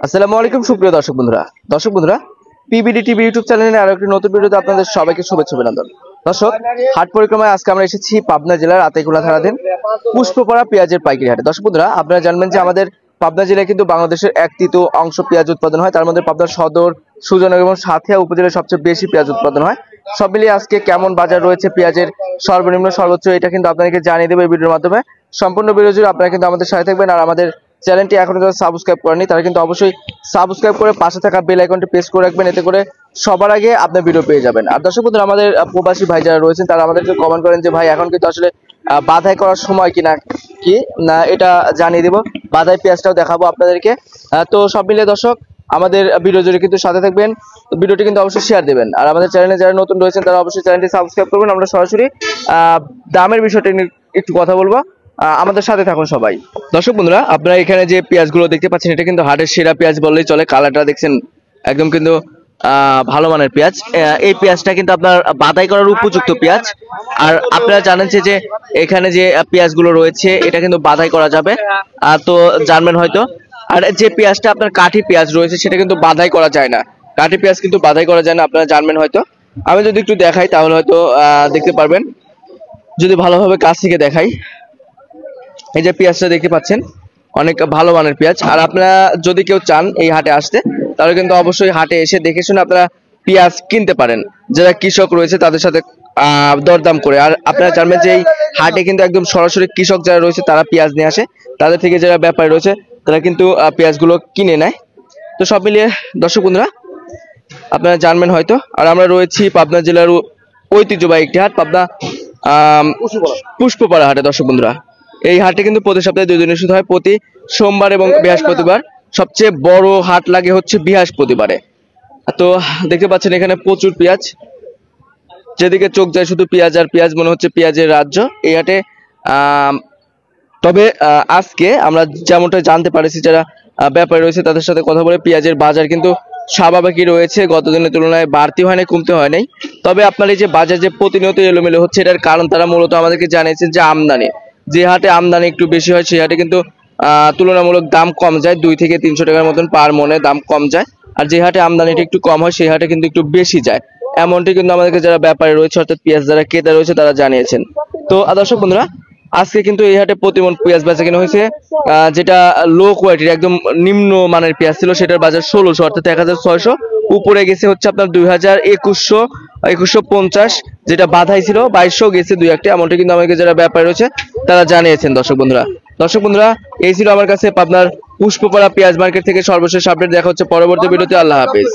আসসালামু আলাইকুম সুপ্রিয় দর্শক বন্ধুরা পিবিডি টিভি ইউটিউব চ্যানেলে আরো একটি নতুন ভিডিওতে আপনাদের সবাইকে শুভেচ্ছা অভিনন্দন। দর্শক, হাট পরিক্রমায় আজকে আমরা এসেছি পাবনা জেলার আতাইকুলা থানাধীন পুষ্পপাড়া পেঁয়াজের পাইকারি হাটে। দর্শক বন্ধুরা, আপনারা জানবেন যে আমাদের পাবনা জেলায় কিন্তু বাংলাদেশের 1/3 অংশ পেঁয়াজ উৎপাদন হয়। তার মধ্যে পাবনা সদর, সুজনগর এবং সাঁথিয়া উপজেলায় সবচেয়ে বেশি পেঁয়াজ উৎপাদন হয়। সব মিলিয়ে আজকে কেমন বাজার রয়েছে পেঁয়াজের সর্বনিম্ন সর্বোচ্চ, এটা কিন্তু আপনাদেরকে জানিয়ে দেবো এই ভিডিওর মাধ্যমে। সম্পূর্ণ ভিডিও জুড়ে আপনারা কিন্তু আমাদের সাথে থাকবেন। আর আমাদের চ্যানেলটি এখনো যারা সাবস্ক্রাইব করেনি তারা কিন্তু অবশ্যই সাবস্ক্রাইব করে পাশে থাকা বেল আইকনটি প্রেস করে রাখবেন, এতে করে সবার আগে আপনার ভিডিও পেয়ে যাবেন। আর দর্শক বন্ধুরা, আমাদের প্রবাসী ভাই যারা রয়েছেন তারা আমাদেরকে কমেন্ট করেন যে ভাই এখন কিন্তু আসলে বাধাই করার সময় কিনা কি না, এটা জানিয়ে দেব। বাধাই পেঁয়াজটাও দেখাবো আপনাদেরকে। তো সব মিলিয়ে দর্শক আমাদের ভিডিও জুড়ে কিন্তু সাথে থাকবেন, তো ভিডিওটি কিন্তু অবশ্যই শেয়ার দেবেন। আর আমাদের চ্যানেলে যারা নতুন রয়েছেন তারা অবশ্যই চ্যানেলটি সাবস্ক্রাইব করবেন। আমরা সরাসরি দামের বিষয়টা নিয়ে একটু কথা বলবো, আমাদের সাথে থাকুন সবাই। দর্শক বন্ধুরা, আপনারা এখানে যে পেঁয়াজগুলো দেখতে পাচ্ছেন এটা কিন্তু হাটের সেরা পেঁয়াজ বললেই চলে। কালারটা দেখছেন একদম কিন্তু ভালো মানের পেঁয়াজ। এই পেঁয়াজটা কিন্তু আপনার বাদাই করার উপযুক্ত পেঁয়াজ। আর আপনারা জানেন যে এখানে যে পেঁয়াজগুলো রয়েছে এটা কিন্তু বাদাই করা যাবে, তো জানবেন হয়তো। আর যে পেঁয়াজটা আপনার কাঠি পেঁয়াজ রয়েছে সেটা কিন্তু বাদাই করা যায় না। কাঠি পেঁয়াজ কিন্তু বাদাই করা যায় না, আপনারা জানবেন হয়তো। আমি যদি একটু দেখাই তাহলে হয়তো দেখতে পারবেন, যদি ভালোভাবে কাছ থেকে দেখাই। এই যে পেঁয়াজটা দেখতে পাচ্ছেন অনেক ভালো মানের পেঁয়াজ। আর আপনারা যদি কেউ চান এই হাটে আসতে তাহলে কিন্তু অবশ্যই হাটে এসে দেখে শুনে আপনারা পেঁয়াজ কিনতে পারেন, যারা কৃষক রয়েছে তাদের সাথে দরদাম করে। আর আপনারা জানবেন যে এই হাটে কিন্তু একদম সরাসরি কৃষক যারা রয়েছে তারা পেঁয়াজ নিয়ে আসে, তাদের থেকে যারা ব্যাপারী রয়েছে তারা কিন্তু পেঁয়াজগুলো কিনে নেয়। তো সব মিলিয়ে দর্শক বন্ধুরা আপনারা জানবেন হয়তো। আর আমরা রয়েছি পাবনা জেলার ঐতিহ্যবাহী একটি হাট, পাবনা পুষ্পপাড়া হাটে। দর্শক বন্ধুরা, এই হাটে কিন্তু প্রতি সপ্তাহে 2 দিন শুধু হয়, প্রতি সোমবার এবং বৃহস্পতিবার। সবচেয়ে বড় হাট লাগে হচ্ছে বৃহস্পতিবারে। তো দেখতে পাচ্ছেন এখানে প্রচুর পেঁয়াজ, যেদিকে চোখ যায় শুধু পেঁয়াজ আর পেঁয়াজ, মনে হচ্ছে পেঁয়াজের রাজ্য এই হাটে। তবে আজকে আমরা যেমনটা জানতে পারছি যারা ব্যাপারী রয়েছে তাদের সাথে কথা বলে, পেঁয়াজের বাজার কিন্তু স্বাভাবিকই রয়েছে, গত দিনের তুলনায় বাড়তি হয় নাই, কমতে হয় নাই। তবে আপনার এই যে বাজার যে প্রতিনিয়ত এলোমেলো হচ্ছে, এটার কারণ তারা মূলত আমাদেরকে জানিয়েছেন যে আমদানি। যে হাটে আমদানি একটু বেশি হয় সেই হাটে কিন্তু তুলনামূলক দাম কম যায়, 2 থেকে 300 টাকার মতন পার মনে দাম কম যায়। আর যে হাটে আমদানিটা একটু কম হয় সেই হাটে কিন্তু একটু বেশি যায়, এমনটি কিন্তু আমাদেরকে যারা ব্যাপারী রয়েছে অর্থাৎ পেঁয়াজ যারা ক্রেতা রয়েছে তারা জানিয়েছেন। তো দর্শক বন্ধুরা, আজকে কিন্তু এই হাটে প্রতিমন পেঁয়াজ বেচা কেনা হয়েছে। যেটা লো কোয়ালিটির একদম নিম্ন মানের পেঁয়াজ ছিল সেটার বাজার 1600 অর্থাৎ 1600, উপরে গেছে হচ্ছে আপনার 2150, যেটা বাধাই ছিল 2200 গেছে 2-1, এমনটা কিন্তু আমাকে যারা ব্যাপারী রয়েছে তারা জানিয়েছেন। দর্শক বন্ধুরা এই ছিল আমার কাছে আপনার পুষ্পপাড়া পেঁয়াজ মার্কেট থেকে সর্বশেষ আপডেট। দেখা হচ্ছে পরবর্তী ভিডিওতে। আল্লাহ হাফেজ।